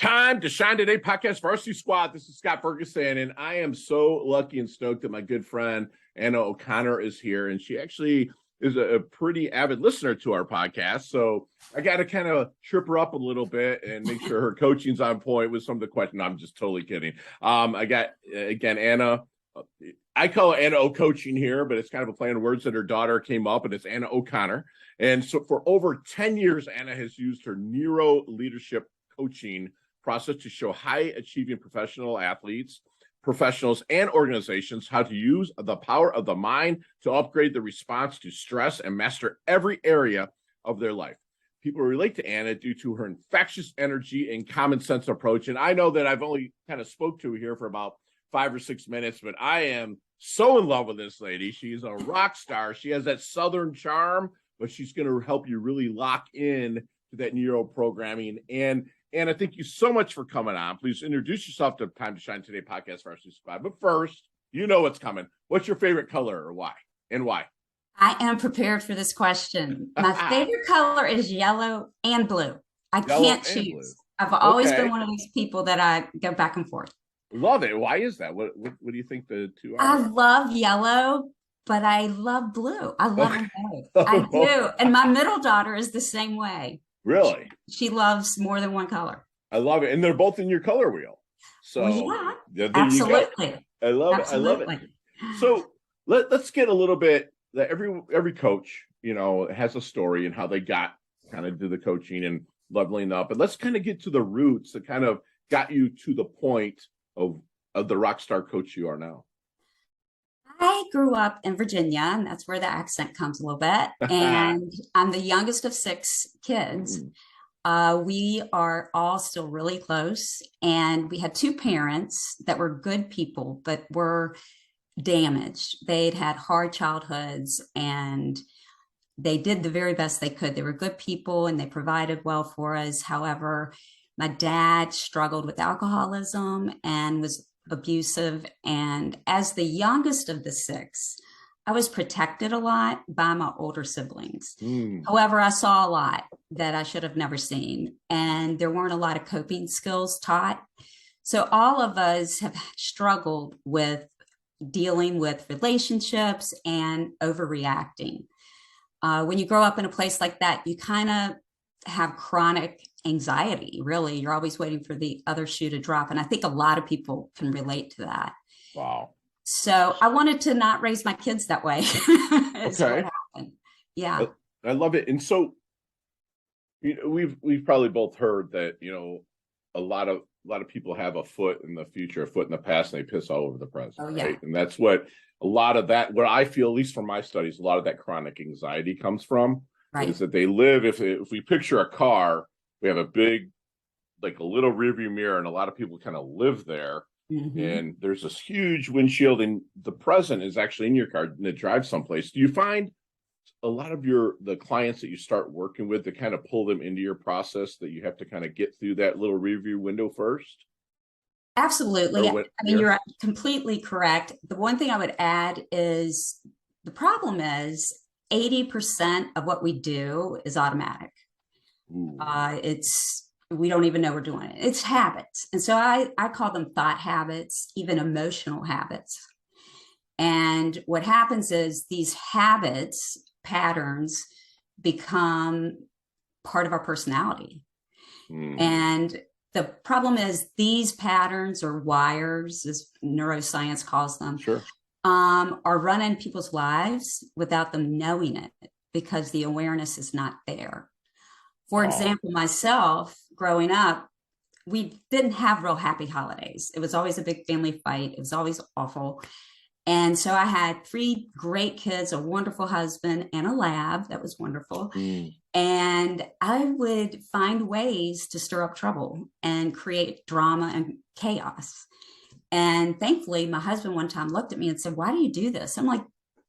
Time to Shine Today podcast Varsity Squad. This is Scott Ferguson, and I am so lucky and stoked that my good friend Anna O'Connor is here, and she actually is a pretty avid listener to our podcast. So I got to kind of trip her up a little bit and make sure her coaching's on point with some of the questions. I'm just totally kidding. I got, again, Anna. I call it Anna O Coaching here, but it's kind of a play on words that her daughter came up, and it's Anna O'Connor. And so for over 10 years, Anna has used her NeuroLeadership coaching process to show high-achieving professionals, and organizations how to use the power of the mind to upgrade the response to stress and master every area of their life. People relate to Anna due to her infectious energy and common sense approach. And I know that I've only kind of spoke to her here for about 5 or 6 minutes, but I am so in love with this lady. She's a rock star. She has that Southern charm, but she's going to help you really lock in to that neuro programming. And Anna, thank you so much for coming on. Please introduce yourself to Time to Shine Today podcast for our squad. But first, you know what's coming. What's your favorite color or why? And why? I am prepared for this question. My favorite color is yellow and blue. I can't choose. I've always been one of these people that I go back and forth. Love it. Why is that? What do you think the two are? I love yellow, but I love blue. I love them both. I do. And my middle daughter is the same way. Really? She loves more than one color. I love it. And they're both in your color wheel. So yeah, absolutely. I love it. I love it. So let's get a little bit that every coach, has a story and how they got kind of do the coaching and leveling up. And let's kind of get to the roots that kind of got you to the point of the rock star coach you are now. I grew up in Virginia, and that's where the accent comes a little bit. And I'm the youngest of 6 kids. We are all still really close. And we had 2 parents that were good people, but were damaged. They'd had hard childhoods, and they did the very best they could. They were good people, and they provided well for us. However, my dad struggled with alcoholism and was abusive. And as the youngest of the 6, I was protected a lot by my older siblings. However, I saw a lot that I should have never seen, and there weren't a lot of coping skills taught. So all of us have struggled with dealing with relationships and overreacting. When you grow up in a place like that, you kind of have chronic anxiety. Really, you're always waiting for the other shoe to drop. And I think a lot of people can relate to that. Wow. So I wanted to not raise my kids that way. Okay. Yeah. I love it. And so we've probably both heard that, a lot of people have a foot in the future, a foot in the past, and they piss all over the present. Oh, yeah. Right. And that's what a lot of that, what I feel, at least from my studies, a lot of that chronic anxiety comes from. Right. Is that they live, if we picture a car, we have a big, like a little rearview mirror, and a lot of people kind of live there. And there's this huge windshield, and the present is actually in your car and it drives someplace. Do you find a lot of the clients that you start working with to kind of pull them into your process that you have to kind of get through that little rearview window first? Absolutely. You're completely correct. The one thing I would add is the problem is 80% of what we do is automatic. We don't even know we're doing it. It's habits. And so I call them thought habits, even emotional habits. And what happens is these habits, patterns, become part of our personality. And the problem is these patterns, or wires, as neuroscience calls them, are running people's lives without them knowing it, because the awareness is not there. For example, myself, growing up, we didn't have real happy holidays. It was always a big family fight. It was always awful. And so I had 3 great kids, a wonderful husband, and a lab. That was wonderful. And I would find ways to stir up trouble and create drama and chaos. And thankfully, my husband one time looked at me and said, "Why do you do this?" I'm like,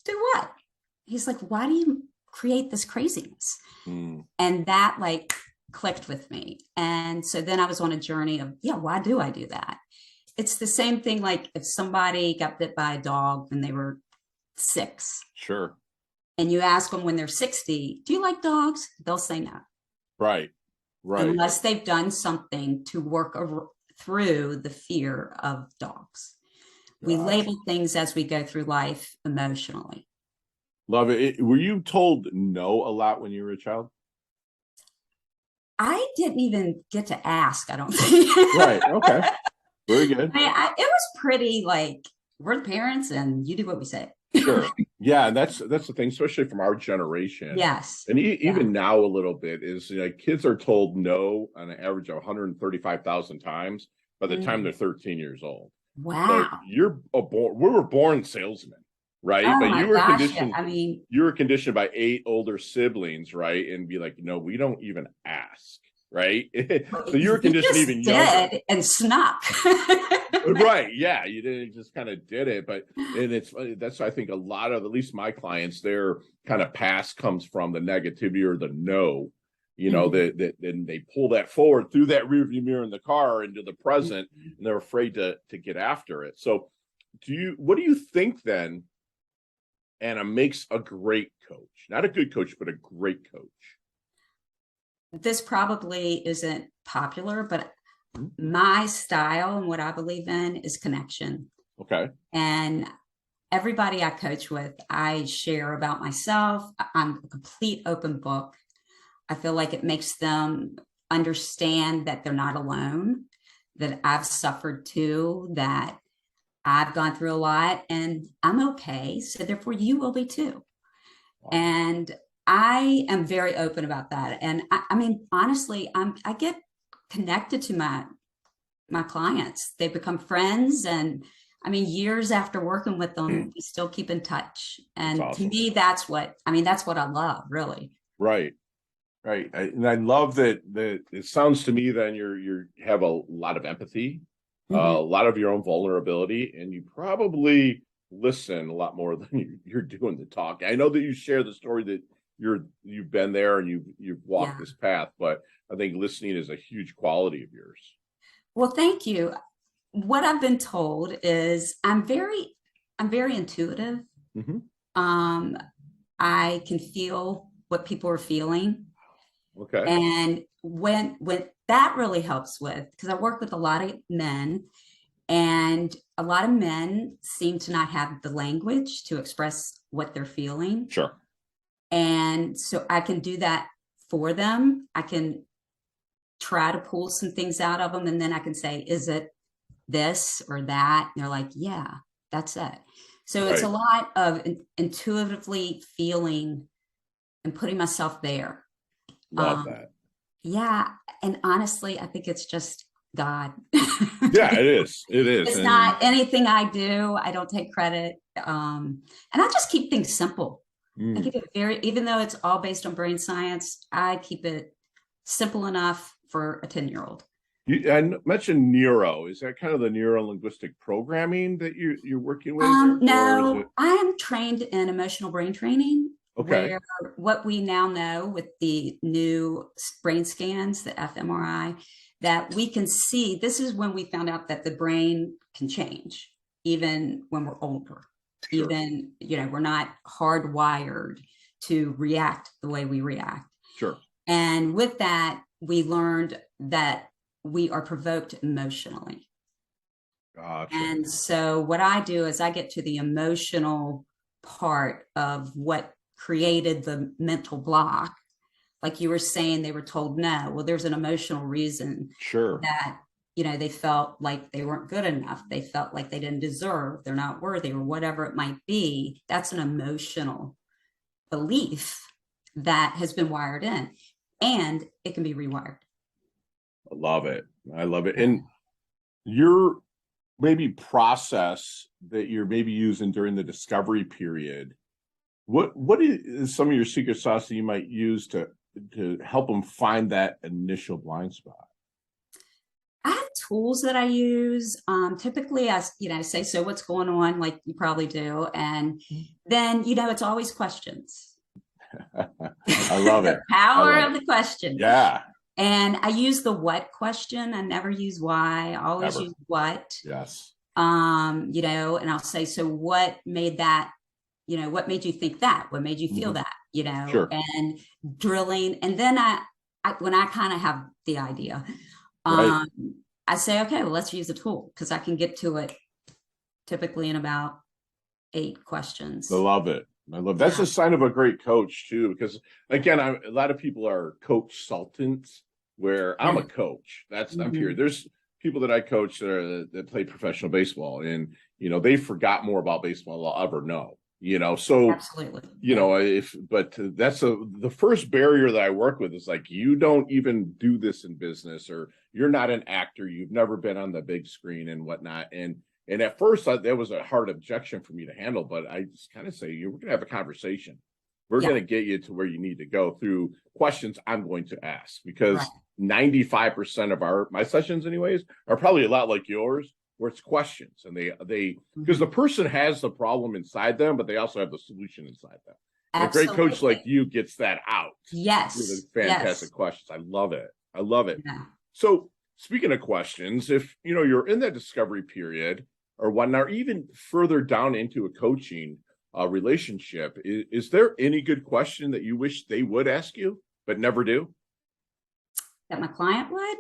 "Do what?" He's like, "Why do you create this craziness?" And that clicked with me. And so then I was on a journey of, why do I do that? It's the same thing. Like if somebody got bit by a dog when they were 6. Sure. And you ask them when they're 60, "Do you like dogs?" They'll say no. Right. Right. unless they've done something to work through the fear of dogs. We Gotcha. label things as we go through life emotionally. Love it. Were you told no a lot when you were a child? I didn't even get to ask, I don't think. Right. Okay. Very good. I mean, it was pretty like, we're the parents and you do what we say. Sure. Yeah, and that's the thing, especially from our generation. Yes. And Yeah. even now a little bit is, kids are told no on an average of 135,000 times by the time they're 13 years old. Wow. So we were born salesmen, right? Oh But my you were gosh. conditioned. I mean, you were conditioned by 8 older siblings, right? And be like, no, we don't even ask, right? So you were conditioned even younger. Did and snuck. Right. Yeah. You didn't just kind of did it. But and it's funny. That's, I think, a lot of, at least my clients, their kind of past comes from the negativity or the no, that then they pull that forward through that rearview mirror in the car into the present, and they're afraid to get after it. So what do you think then, Anna, makes a great coach? Not a good coach, but a great coach. This probably isn't popular, but my style and what I believe in is connection. Okay. And everybody I coach with, I share about myself. I'm a complete open book. I feel like it makes them understand that they're not alone, that I've suffered too, that I've gone through a lot and I'm okay. So therefore you will be too. Wow. And I am very open about that. And I mean, honestly, I get connected to my clients. They become friends. And I mean, years after working with them, we still keep in touch. And awesome. To me, that's what I love, really. Right. Right. And I love that it sounds to me then you have a lot of empathy, a lot of your own vulnerability, and you probably listen a lot more than you're doing the talk. I know that you share the story that you've been there and you've walked this path, but I think listening is a huge quality of yours. Well, thank you. What I've been told is I'm very intuitive. I can feel what people are feeling. Okay. And when that really helps with, because I work with a lot of men, and a lot of men seem to not have the language to express what they're feeling. Sure. And so I can do that for them. I can try to pull some things out of them, and then I can say, is it this or that? And they're like, yeah, that's it. So It's a lot of intuitively feeling and putting myself there. Love that. Yeah. And honestly, I think it's just God. Yeah, it is. It is. It's not anything I do. I don't take credit. And I just keep things simple. I keep it even though it's all based on brain science, I keep it simple enough for a 10-year-old. I mentioned neuro. Is that kind of the neuro-linguistic programming that you're working with? No, I am trained in emotional brain training. Okay. Where what we now know with the new brain scans, the fMRI, that we can see, this is when we found out that the brain can change even when we're older. Sure. Even, we're not hardwired to react the way we react. Sure. And with that, we learned that we are provoked emotionally. Gotcha. And so what I do is I get to the emotional part of what created the mental block. Like you were saying, they were told no. Well, there's an emotional reason. Sure. That, they felt like they weren't good enough. They felt like they didn't deserve, they're not worthy, or whatever it might be. That's an emotional belief that has been wired in, and it can be rewired. I love it. I love it. And your maybe process that you're maybe using during the discovery period, what is some of your secret sauce that you might use to help them find that initial blind spot? I have tools that I use. Typically, I say, so what's going on? Like you probably do. And then, it's always questions. I love it. The power of the question. Yeah. And I use the what question. I never use why. I always use what. Yes. And I'll say, so what made that, what made you think that? What made you feel that? Sure. And drilling. And then I when I kind of have the idea, Right. I say, okay, well, let's use a tool because I can get to it typically in about 8 questions. I love it. I love that's a sign of a great coach too, because again, a lot of people are coach sultans, where I'm a coach. I'm here. There's people that I coach that play professional baseball, and they forgot more about baseball than I'll ever know. So Absolutely. but that's the first barrier that I work with is like, you don't even do this in business, or you're not an actor, you've never been on the big screen and whatnot. And at first, that was a hard objection for me to handle, but I just kind of say, we're going to have a conversation. We're going to get you to where you need to go through questions I'm going to ask, because 95% of my sessions anyways are probably a lot like yours, where it's questions, and they because the person has the problem inside them, but they also have the solution inside them. A great coach like you gets that out. Yes. With fantastic questions. I love it. I love it. Yeah. So speaking of questions, if you're in that discovery period or whatnot, or even further down into a coaching relationship, is there any good question that you wish they would ask you but never do? That my client would?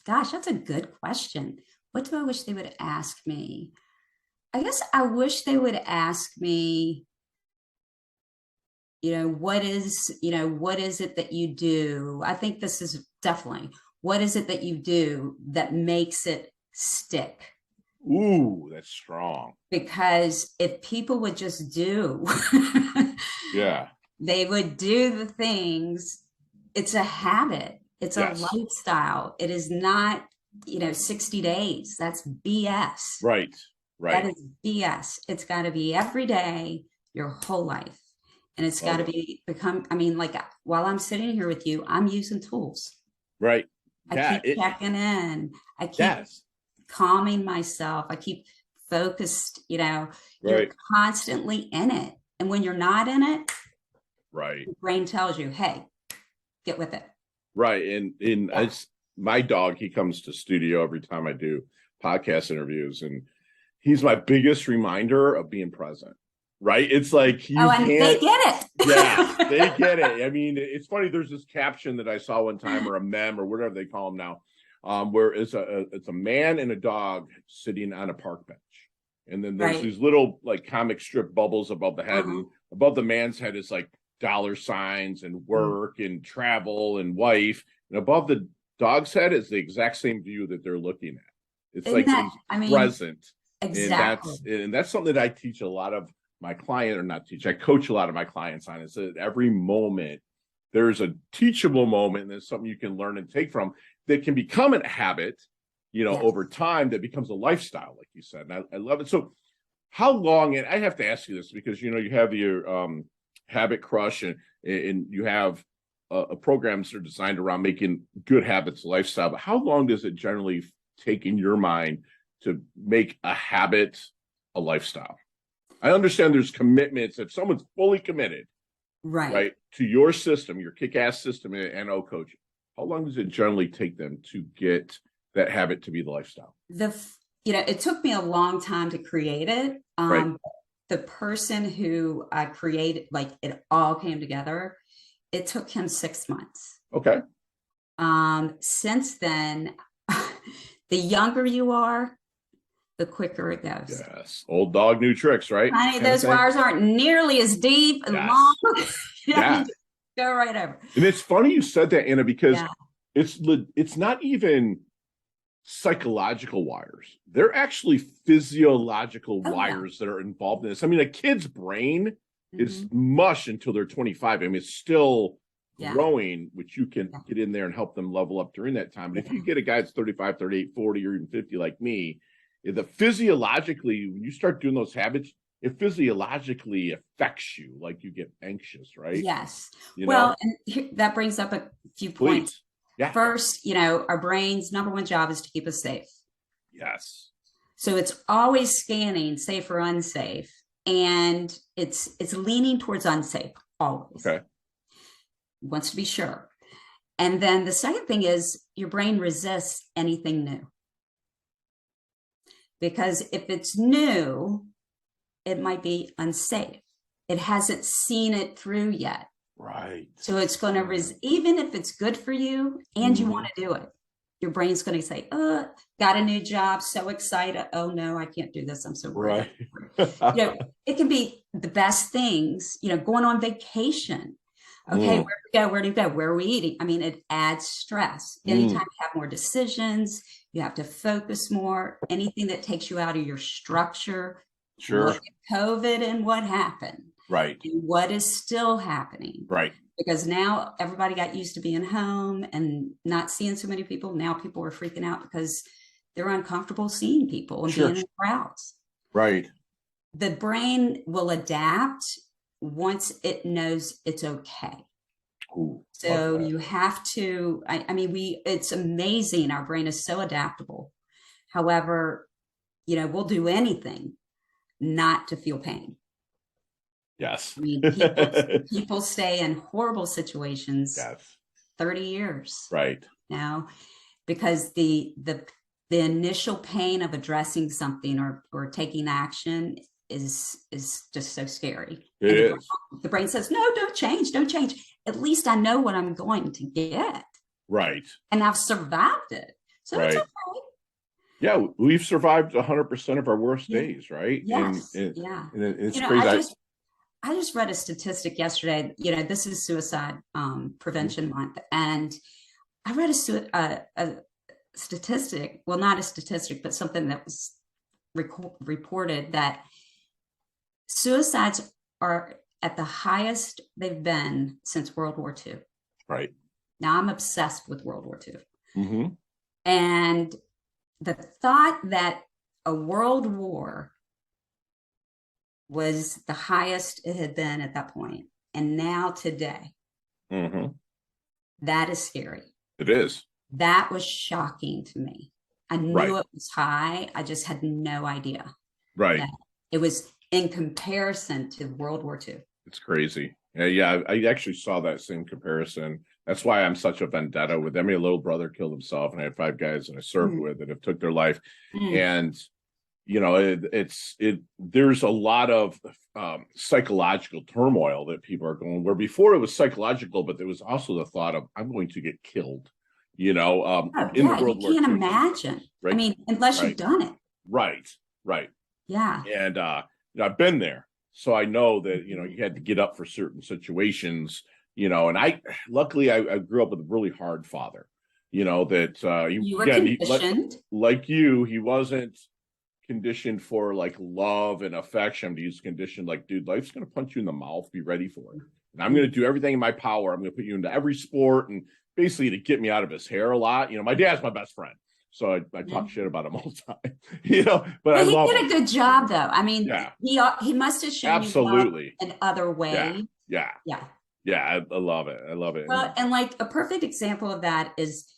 Gosh, that's a good question. What do I wish they would ask me? I guess I wish they would ask me, what is it that you do? I think this is definitely, what is it that you do that makes it stick? Ooh, that's strong. Because if people would just do, they would do the things. It's a habit. It's a lifestyle. It is not, 60 days. That's BS. Right. That is BS. It's got to be every day, your whole life. And it's got to become, like while I'm sitting here with you, I'm using tools. Right. I keep checking in. I keep calming myself. I keep focused, you're constantly in it. And when you're not in it, the brain tells you, hey, get with it. Right. And my dog, he comes to studio every time I do podcast interviews, and he's my biggest reminder of being present. Right. It's like, they get it. Yeah, they get it. I mean, it's funny. There's this caption that I saw one time, or a meme, or whatever they call them now, where it's a man and a dog sitting on a park bench. And then there's these little like comic strip bubbles above the head, and above the man's head is like dollar signs and work and travel and wife. And above the dog's head is the exact same view that they're looking at. It's present. Exactly. And that's something that I teach a lot of my client, or not teach, I coach a lot of my clients on. It's that every moment there's a teachable moment, and there's something you can learn and take from that can become a habit, over time, that becomes a lifestyle, like you said. And I love it. So how long, and I have to ask you this because, you have your Habit Crush, and you have programs that are designed around making good habits a lifestyle. But how long does it generally take in your mind to make a habit a lifestyle? I understand there's commitments. If someone's fully committed, right, to your system, your kick-ass system and NO coaching, how long does it generally take them to get that habit to be the lifestyle? It took me a long time to create it. The person who I created, like it all came together, it took him 6 months. Okay. Since then, the younger you are, the quicker it goes. Yes. Old dog, new tricks, right? Honey, those wires aren't nearly as deep and long. Go right over. And it's funny you said that, Anna, because it's not even psychological wires. They're actually physiological wires that are involved in this. I mean, a kid's brain is mush until they're 25. I mean, it's still growing, which you can get in there and help them level up during that time. But if you get a guy that's 35, 38, 40, or even 50 like me, physiologically, when you start doing those habits, it physiologically affects you, like you get anxious, right? Yes. And that brings up a few points. Yeah. First, our brain's number one job is to keep us safe. Yes. So it's always scanning safe or unsafe, and it's leaning towards unsafe always. Okay. Wants to be sure. And then the second thing is your brain resists anything new. Because if it's new, it might be unsafe. It hasn't seen it through yet. Right. So it's going to, even if it's good for you and you want to do it, your brain's going to say, got a new job, so excited. Oh no, I can't do this. I'm so worried. Right. It can be the best things, going on vacation. Okay, where do you go? Where are we eating? I mean, it adds stress. Anytime you have more decisions, you have to focus more. Anything that takes you out of your structure. Sure. Look at COVID and what happened. Right. And what is still happening. Right. Because now everybody got used to being home and not seeing so many people. Now people are freaking out because they're uncomfortable seeing people and being in crowds. Right. The brain will adapt once it knows it's okay. Ooh, so you have to, it's amazing. Our brain is so adaptable. However, we'll do anything not to feel pain. Yes. I mean, people stay in horrible situations 30 years. Right. Now, because the initial pain of addressing something or taking action is just so scary. It is. The brain says, no, don't change. At least I know what I'm going to get. Right. And I've survived it. So it's okay. Yeah, we've survived 100% of our worst days, right? Yes. And it's crazy. I just read a statistic yesterday. This is Suicide Prevention Month, and I read a statistic. Well, not a statistic, but something that was reported that suicides are at the highest they've been since World War II. Right. Now, I'm obsessed with World War II. And the thought that a world war was the highest it had been at that point, and now today, that is scary. It is. That was shocking to me. I knew it was high. I just had no idea. Right. It was in comparison to World War II. It's crazy. Yeah, I actually saw that same comparison. That's why I'm such a vendetta with them. My little brother killed himself, and I had 5 guys that I served with that have took their life. And there's a lot of psychological turmoil that people are going, where before it was psychological, but there was also the thought of, I'm going to get killed, in the World War II. You can't imagine. Right? I mean, unless you've done it. Right. Yeah. And I've been there. So I know that, you had to get up for certain situations, and luckily I grew up with a really hard father, that you were conditioned. Like you, he wasn't conditioned for like love and affection. He's conditioned like, dude, life's going to punch you in the mouth. Be ready for it. And I'm going to do everything in my power. I'm going to put you into every sport, and basically to get me out of his hair a lot. My dad's my best friend. So I talk shit about him all the time, but I love him. He did a good job though. I mean, he must have shown you love in other ways. Yeah. I love it. Well, and like a perfect example of that is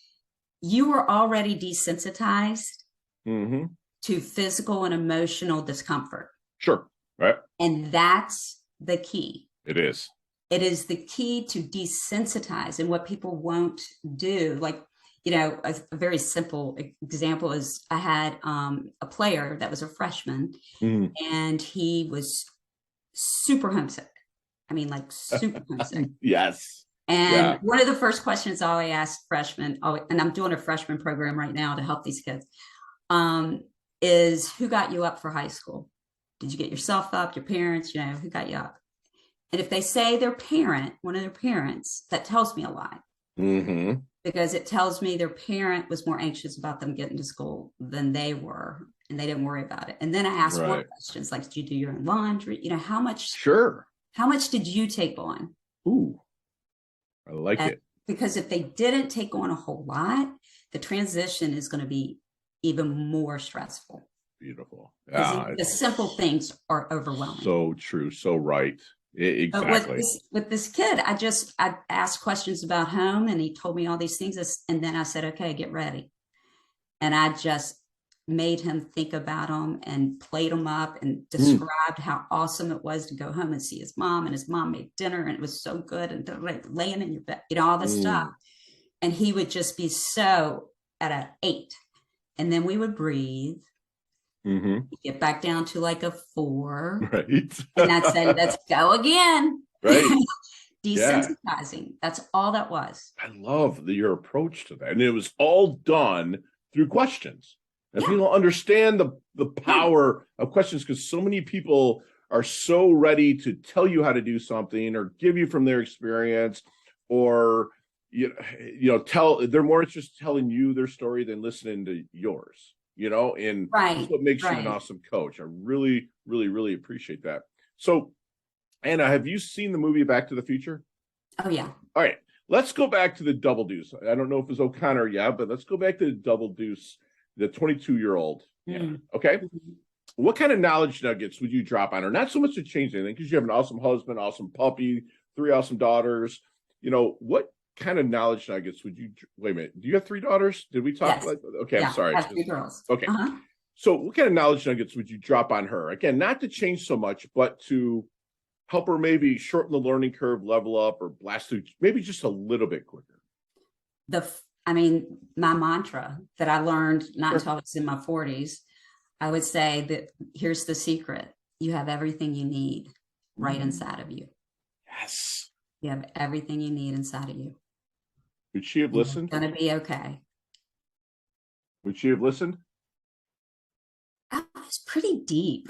you were already desensitized to physical and emotional discomfort. Sure. Right. And that's the key. It is. It is the key to desensitize, and what people won't do. Like, a very simple example is I had a player that was a freshman, and he was super homesick. I mean, like super homesick. Yes. And one of the first questions I always ask freshmen, and I'm doing a freshman program right now to help these kids, is who got you up for high school? Did you get yourself up, your parents, who got you up? And if they say their parent, one of their parents, that tells me a lot. Because it tells me their parent was more anxious about them getting to school than they were, and they didn't worry about it. And then I ask more questions like, did you do your own laundry? How much? Sure. How much did you take on? Ooh, I like it. Because if they didn't take on a whole lot, the transition is going to be even more stressful. Beautiful. The simple things are overwhelming. So true. So right. Exactly. With this kid, I asked questions about home, and he told me all these things. And then I said, okay, get ready. And I just made him think about them and played them up and described how awesome it was to go home and see his mom, and his mom made dinner and it was so good, and like laying in your bed, all this stuff. And he would just be so at an 8. And then we would breathe. Get back down to like a 4. Right. And I'd say, let's go again. Right. Yeah. desensitizing. That's all that was. I love your approach to that. And it was all done through questions. And Yeah. people understand the Yeah. power of questions, because so many people are so ready to tell you how to do something or give you from their experience, or they're more interested in telling you their story than listening to yours, and that's Right. what makes you an Right. awesome coach. I really, really, really appreciate that. So, Anna, have you seen the movie Back to the Future? Oh, yeah. All right, let's go back to the double deuce. I don't know if it's O'Connor yet, but let's go back to the double deuce, the 22-year-old. Yeah. Okay. What kind of knowledge nuggets would you drop on her? Not so much to change anything, because you have an awesome husband, awesome puppy, 3 awesome daughters. What kind of knowledge nuggets would you, wait a minute, do you have 3 daughters? Did we talk Yes. about that? Okay, Yeah. I'm sorry. I have 2 girls. Okay. Uh-huh. So what kind of knowledge nuggets would you drop on her? Again, not to change so much, but to help her maybe shorten the learning curve, level up, or blast through maybe just a little bit quicker. My mantra that I learned not Sure. until I was in my 40s, I would say that here's the secret. You have everything you need right inside of you. Yes. You have everything you need inside of you. Would she have listened? It's going to be okay. Would she have listened? That was pretty deep.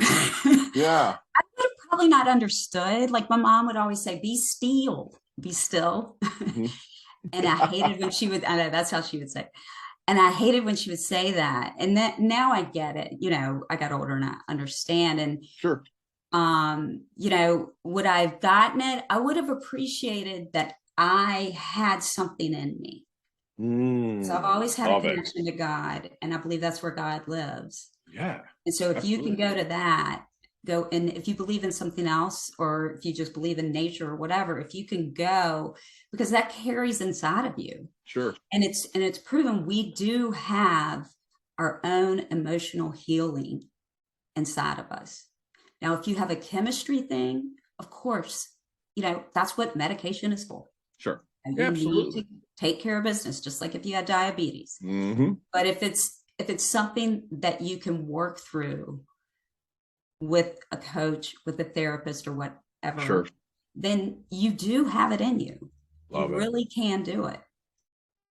Yeah. I would have probably not understood. Like my mom would always say, be still, be still. Mm-hmm. And I hated when she would, I know that's how she would say, and I hated when she would say that. And that now I get it. I got older and I understand. And, Sure. would I have gotten it? I would have appreciated that I had something in me. So I've always had a connection to God, and I believe that's where God lives. Yeah. And so if absolutely. you can go to that, and if you believe in something else, or if you just believe in nature or whatever, if you can go, because that carries inside of you. Sure. And it's proven we do have our own emotional healing inside of us. Now, if you have a chemistry thing, of course, that's what medication is for. Sure. And Yeah, you absolutely. need to take care of business, just like if you had diabetes. Mm-hmm. But if it's something that you can work through with a coach, with a therapist, or whatever, Sure. then you do have it in you. Love You it. really can do it.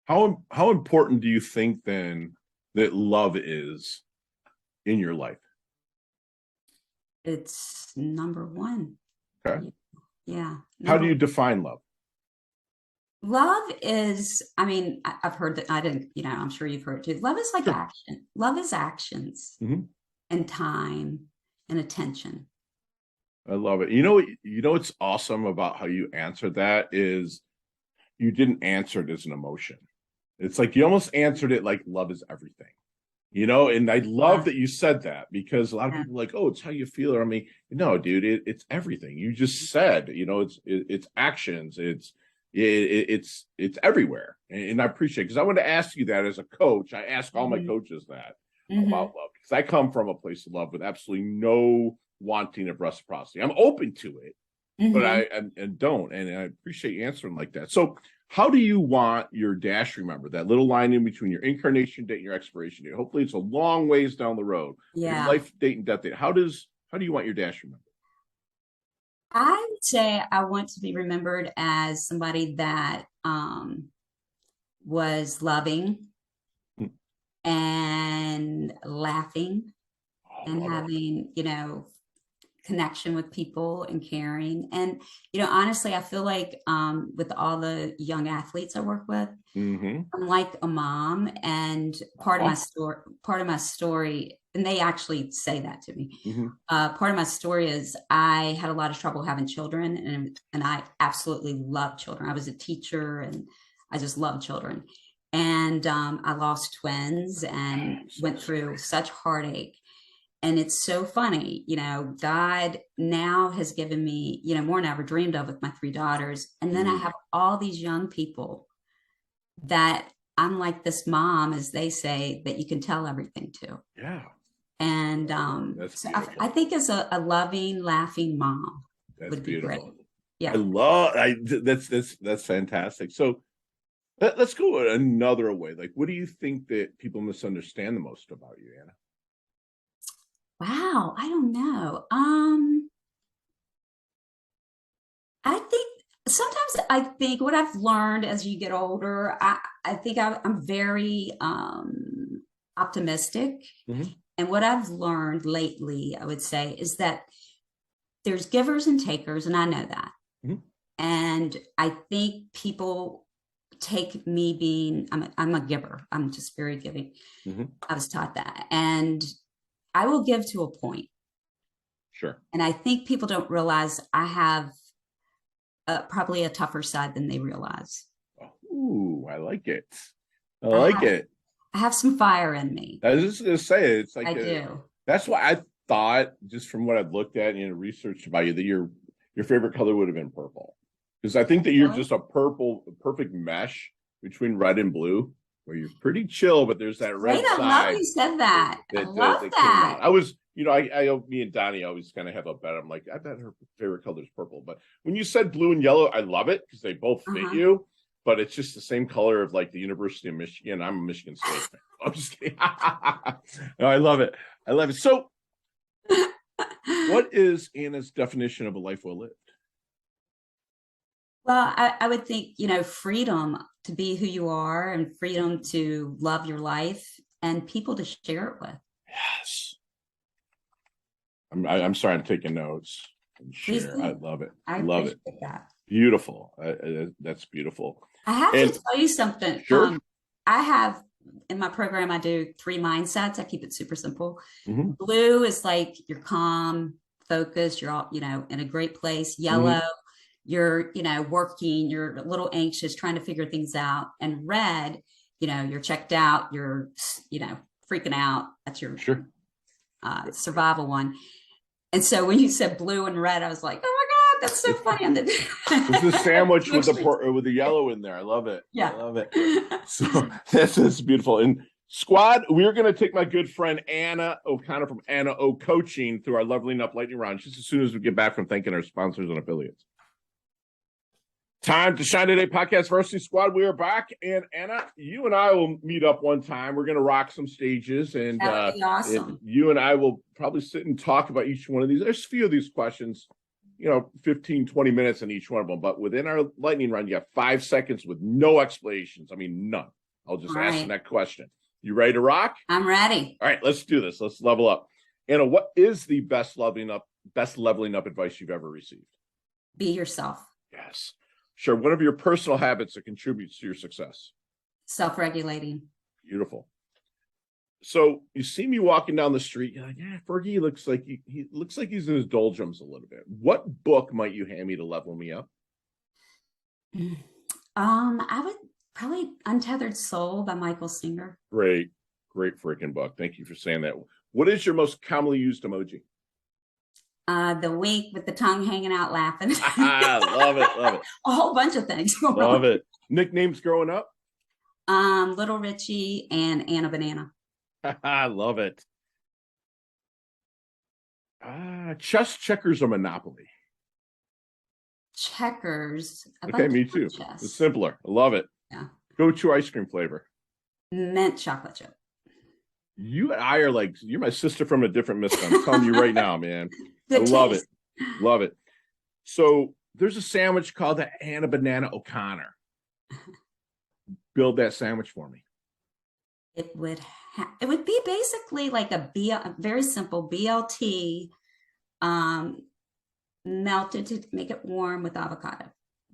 How important do you think then that love is in your life? It's number one. Okay. Yeah. How do you define love? Love is, I've heard that, I didn't, I'm sure you've heard it too. Love is like Sure. action. Love is actions and time and attention. I love it. What's awesome about how you answered that is you didn't answer it as an emotion. It's like you almost answered it like love is everything. And I love that you said that, because a lot of people are like, oh, it's how you feel. Or no, dude, it's everything. You just said, it's actions, it's everywhere. And I appreciate it, because I want to ask you that as a coach. I ask all my coaches that about love, because I come from a place of love with absolutely no wanting of reciprocity. I'm open to it, but I don't. And I appreciate you answering like that. So how do you want your dash remembered? That little line in between your incarnation date and your expiration date. Hopefully it's a long ways down the road. Yeah. Your life date and death date. How do you want your dash remembered? I would say I want to be remembered as somebody that was loving and laughing and having, connection with people and caring. And, honestly, I feel like with all the young athletes I work with, I'm like a mom, and part of my story, and they actually say that to me. Part of my story is I had a lot of trouble having children, and I absolutely love children. I was a teacher and I just love children. And I lost twins and went through such heartache. And it's so funny, God now has given me, more than I ever dreamed of with my 3 daughters. And then I have all these young people that I'm like this mom, as they say, that you can tell everything to. Yeah. And so I think as a loving, laughing mom would be great. Yeah. That's fantastic. So let's go another way. Like, what do you think that people misunderstand the most about you, Anna? Wow, I don't know. I think sometimes I think what I've learned as you get older, I think I'm very optimistic. Mhm. And what I've learned lately, I would say, is that there's givers and takers, and I know that. Mhm. And I think people take me being, I'm a giver. I'm just very giving. Mhm. I was taught that. And I will give to a point. Sure. And I think people don't realize I have probably a tougher side than they realize. Ooh, I like it. I I like have, it. I have some fire in me. I was just gonna say it's like I do. that's why I thought, just from what I've looked at and researched about you, that your favorite color would have been purple. Because I think that you're Really? just a perfect mesh between red and blue, where you're pretty chill, but there's that red Great. I love side you said that. I love that came that. out. I was, me and Donnie always kind of have a bet. I'm like, I bet her favorite color is purple. But when you said blue and yellow, I love it because they both fit you. But it's just the same color of like the University of Michigan. I'm a Michigan State fan. I'm just kidding. No, I love it. I love it. So, what is Anna's definition of a life well lived? Well, I would think, freedom to be who you are and freedom to love your life and people to share it with. Yes. I'm sorry, I'm taking notes and Please share. do. I love it. I Love it. appreciate that. Beautiful. That's beautiful. I have to tell you something. Sure. I have in my program, I do 3 mindsets. I keep it super simple. Mhm. Blue is like you're calm, focused, you're all, in a great place. Yellow, you're, working, you're a little anxious, trying to figure things out. And red, you're checked out, you're, freaking out. That's your Sure. Survival one. And so when you said blue and red, I was like, oh my God, that's so funny. This is a sandwich with the yellow in there. I love it. Yeah. I love it. So that's beautiful. And squad, we're going to take my good friend Anna O'Connor from Anna O Coaching through our Leveling Up Lightning Round just as soon as we get back from thanking our sponsors and affiliates. Time to shine today, podcast varsity squad. We are back, and Anna, you and I will meet up one time. We're going to rock some stages, and that would be awesome. and you and I will probably sit and talk about each one of these. There's a few of these questions, 15, 20 minutes in each one of them. But within our lightning round, you have 5 seconds with no explanations. I mean, none. I'll just ask the next question. You ready to rock? I'm ready. All right, let's do this. Let's level up. Anna, what is the best leveling up advice you've ever received? Be yourself. Yes. Sure. What are your personal habits that contributes to your success? Self-regulating. Beautiful. So you see me walking down the street, you're like, yeah, Fergie looks like he looks like he's in his doldrums a little bit. What book might you hand me to level me up? I would probably Untethered Soul by Michael Singer. Great freaking book. Thank you for saying that. What is your most commonly used emoji? The wink with the tongue hanging out laughing. Love it. A whole bunch of things. Love it. Nicknames growing up? Little Richie and Anna Banana. I love it. Chess, checkers, or Monopoly? Checkers. Okay, me too. Chess. It's simpler. I love it. Yeah. Go-to ice cream flavor? Mint chocolate chip. You and I are like, you're my sister from a different mister. I'm telling you right now, man. Good I love taste. it. Love it. So there's a sandwich called the Anna Banana O'Connor. Build that sandwich for me. It would be basically like a very simple BLT melted to make it warm with avocado.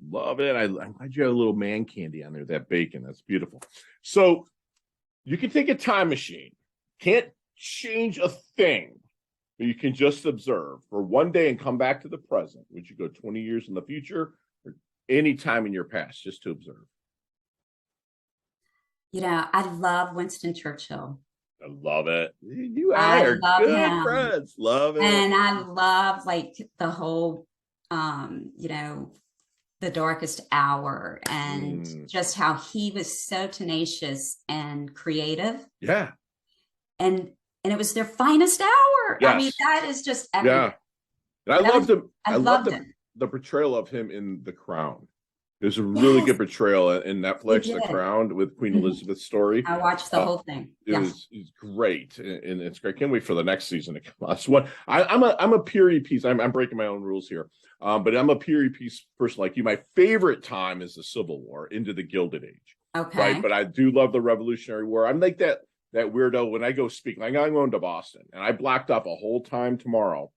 Love it. I'm glad you had a little man candy on there, that bacon. That's beautiful. So you can take a time machine. Can't change a thing, but you can just observe for one day and come back to the present. Would you go 20 years in the future or any time in your past just to observe? I love Winston Churchill. I love it. You are good friends. Love it. And I love like the whole, the darkest hour and just how he was so tenacious and creative. Yeah. And it was their finest hour. Yes. I mean, that is just everything. Yeah. And I loved him. I loved him. The portrayal of him in The Crown. There's a really Yes, good portrayal in they Netflix, The did. Crown, with Queen Mhm. Elizabeth's story. I watched the whole thing. It Yeah. was it's great, and it's great. Can't wait for the next season to come out. So I'm a period piece. I'm breaking my own rules here, but I'm a period piece person like you. My favorite time is the Civil War into the Gilded Age, right? Okay. But I do love the Revolutionary War. I'm like that weirdo when I go speak. Like I'm going to Boston, and I blocked off a whole time tomorrow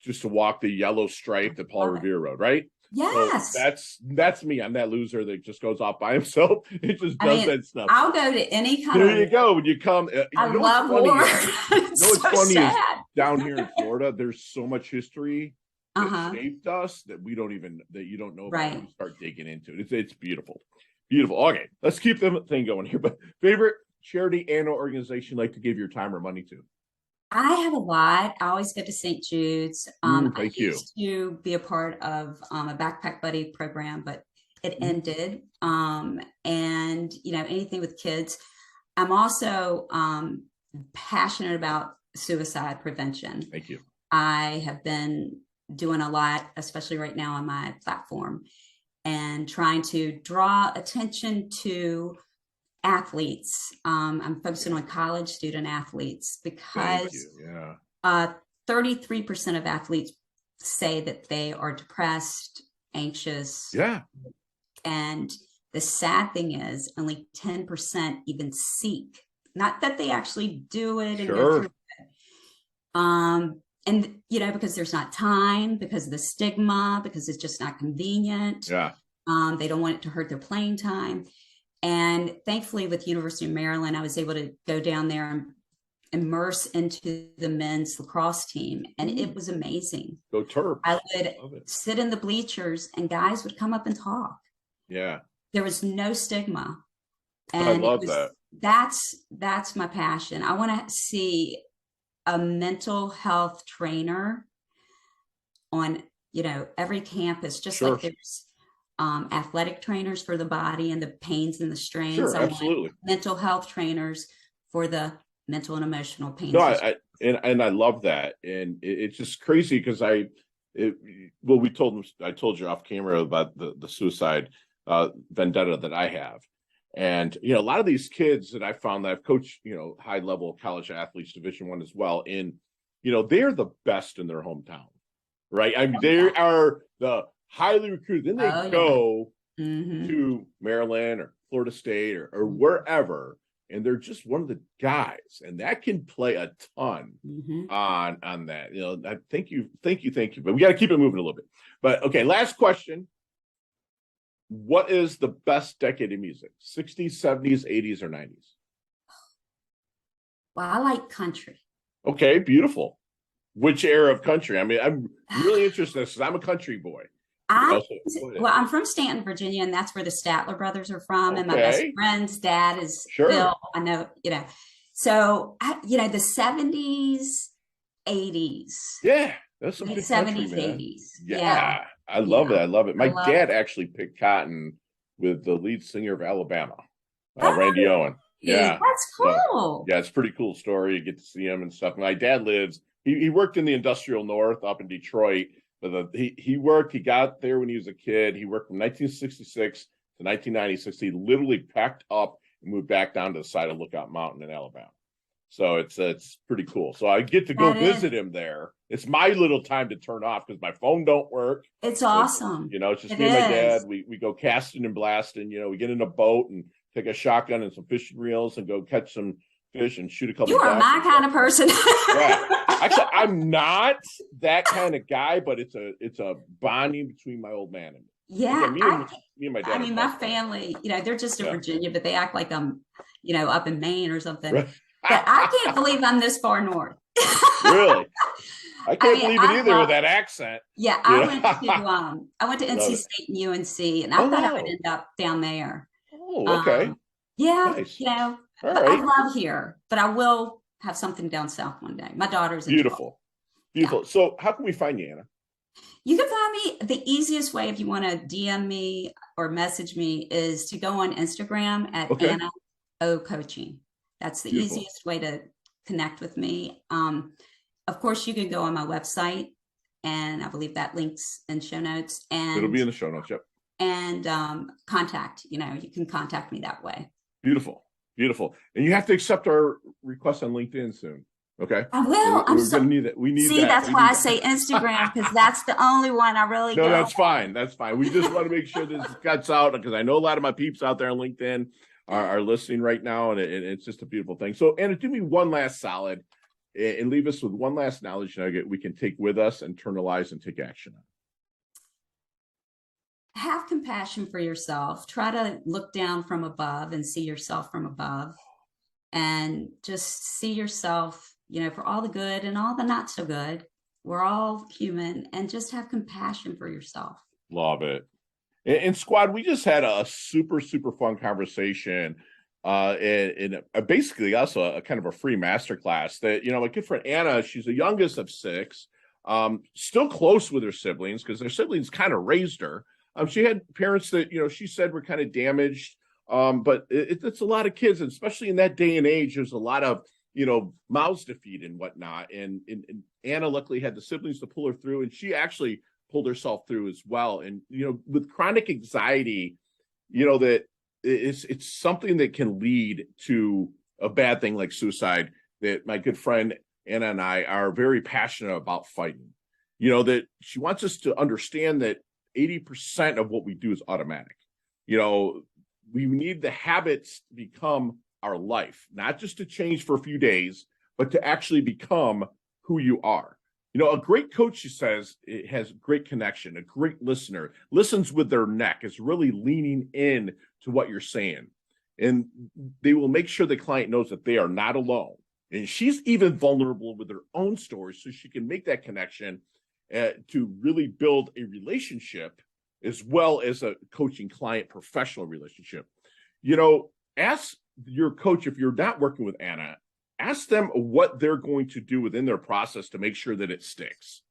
just to walk the yellow stripe that Paul Love it. Revere rode, right? So Yes. that's me. I'm that loser that just goes off by himself. It just I does mean, that stuff. I'll go to any kind There of you war. go. When you come, I love war. It's what's so funny is sad. down here in Florida, there's so much history that Uh-huh. shaped us that you don't know about Right. when you start digging into it. It's beautiful. Beautiful. Okay, let's keep the thing going here. But favorite charity and organization you like to give your time or money to? I have a lot. I always go to St. Jude's. I Thank you. used to be a part of a backpack buddy program, but it ended. And anything with kids. I'm also passionate about suicide prevention. Thank you. I have been doing a lot, especially right now on my platform, and trying to draw attention to athletes. I'm focusing on college student athletes Thank because you. Yeah. 33% of athletes say that they are depressed, anxious. Yeah. And the sad thing is only 10% even seek, not that they actually do it and go Sure. through it. And because there's not time, because of the stigma, because it's just not convenient. Yeah. They don't want it to hurt their playing time. And thankfully with University of Maryland, I was able to go down there and immerse into the men's lacrosse team. And it was amazing. Go Terps. I Love would it. sit in the bleachers and guys would come up and talk. Yeah. There was no stigma. I love that. That's my passion. I want to see a mental health trainer on, every campus, just Sure. like there's athletic trainers for the body and the pains and the strains. Sure, I want absolutely. mental health trainers for the mental and emotional pains. No, I love that, and it's just crazy because I told you off camera about the suicide vendetta that I have, and a lot of these kids that I found that I've coached, high level college athletes, Division I as well, and they're the best in their hometown, right? I mean, they are the highly recruited. Then they go to Maryland or Florida State or wherever, and they're just one of the guys, and that can play a ton on that. I thank you, but we got to keep it moving a little bit. But okay, last question. What is the best decade of music? 60s, 70s, 80s, or 90s? Well, I like country. Okay, beautiful. Which era of country? I mean, I'm really interested because I'm a country boy. I'm from Stanton, Virginia, and that's where the Statler brothers are from. And my best friend's dad is Phil. I know, So, the 70s, 80s. Yeah, that's some good 70s, country, man. 80s. Yeah. I love it. I love it. My dad actually picked cotton with the lead singer of Alabama, Randy Owen. Yeah. That's cool. So, it's a pretty cool story. You get to see him and stuff. My dad lives, he worked in the industrial north up in Detroit. But he got there when he was a kid. He worked from 1966 to 1996. He literally packed up and moved back down to the side of Lookout Mountain in Alabama. So it's pretty cool. So I get to go visit him there. It's my little time to turn off because my phone don't work. It's awesome. It's just me and my dad. We go casting and blasting. We get in a boat and take a shotgun and some fishing reels and go catch some fish and shoot a couple. You are my kind of person. Yeah. Actually, I'm not that kind of guy, but it's a bonding between my old man and me. Yeah, me and my dad. I mean, my family, they're just in Virginia, but they act like I'm, up in Maine or something. Right. But I can't believe I'm this far north. Really? I can't believe it either with that accent. Yeah, I went to NC State and UNC, and I thought I would end up down there. Oh, okay. Nice. All right. I love here, but I will have something down south one day. My daughter's beautiful. Yeah. So how can we find you, Anna? You can find me the easiest way if you want to DM me or message me is to go on Instagram at Anna O Coaching. That's the easiest way to connect with me. Of course, you can go on my website, and I believe that links in show notes. And it'll be in the show notes. Yep. and contact, you can contact me that way. Beautiful. Beautiful. And you have to accept our request on LinkedIn soon. Okay. I will. We're going to need that. We need See, that. that's why I say Instagram, because that's the only one I really No, go. that's fine. That's fine. We just want to make sure this gets out, because I know a lot of my peeps out there on LinkedIn are listening right now, and it's just a beautiful thing. So, Anna, do me one last solid and leave us with one last knowledge nugget we can take with us, internalize, and take action on. Have compassion for yourself. Try to look down from above and see yourself from above, and just see yourself, for all the good and all the not so good. We're all human, and just have compassion for yourself. Love it. And squad, we just had a super, super fun conversation. And basically also a kind of a free masterclass that, my good friend Anna, she's the youngest of 6, still close with her siblings because their siblings kind of raised her. She had parents that, she said were kind of damaged. But it's a lot of kids, and especially in that day and age, there's a lot of, mouths to feed and whatnot. And Anna luckily had the siblings to pull her through, and she actually pulled herself through as well. And, with chronic anxiety, that it's something that can lead to a bad thing like suicide, that my good friend Anna and I are very passionate about fighting. That she wants us to understand that 80% of what we do is automatic. We need the habits to become our life, not just to change for a few days, but to actually become who you are. A great coach, she says, it has great connection. A great listener listens with their neck, is really leaning in to what you're saying. And they will make sure the client knows that they are not alone. And she's even vulnerable with her own story, so she can make that connection to really build a relationship as well as a coaching client professional relationship. Ask your coach, if you're not working with Anna, ask them what they're going to do within their process to make sure that it sticks.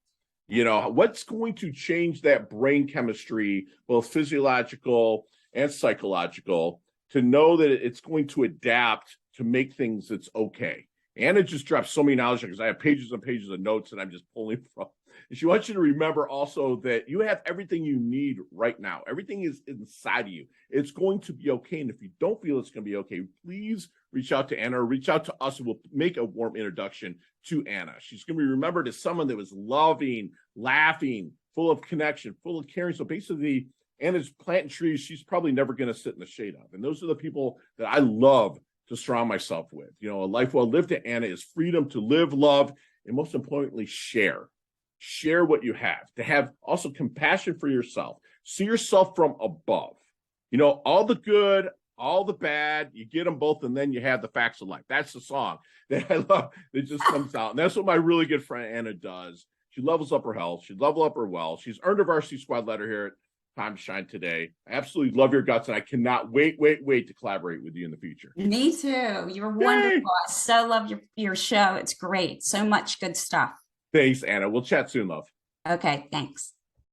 What's going to change that brain chemistry, both physiological and psychological, to know that it's going to adapt to make things that's okay. Anna just dropped so many knowledge because I have pages and pages of notes and I'm just pulling from. And she wants you to remember also that you have everything you need right now. Everything is inside of you. It's going to be okay. And if you don't feel it's going to be okay, please reach out to Anna or reach out to us, and we'll make a warm introduction to Anna. She's going to be remembered as someone that was loving, laughing, full of connection, full of caring. So basically, Anna's planting trees she's probably never going to sit in the shade of. And those are the people that I love to surround myself with. A life well lived to Anna is freedom to live, love, and most importantly, share. Share what you have, to have also compassion for yourself. See yourself from above. All the good, all the bad, you get them both, and then you have the facts of life. That's the song that I love that just comes out. And that's what my really good friend Anna does. She levels up her health. She level up her wealth. She's earned a varsity squad letter here at Time to Shine today. I absolutely love your guts, and I cannot wait to collaborate with you in the future. Me too. You're wonderful. I so love your show. It's great. So much good stuff. Thanks, Anna. We'll chat soon, love. Okay, thanks.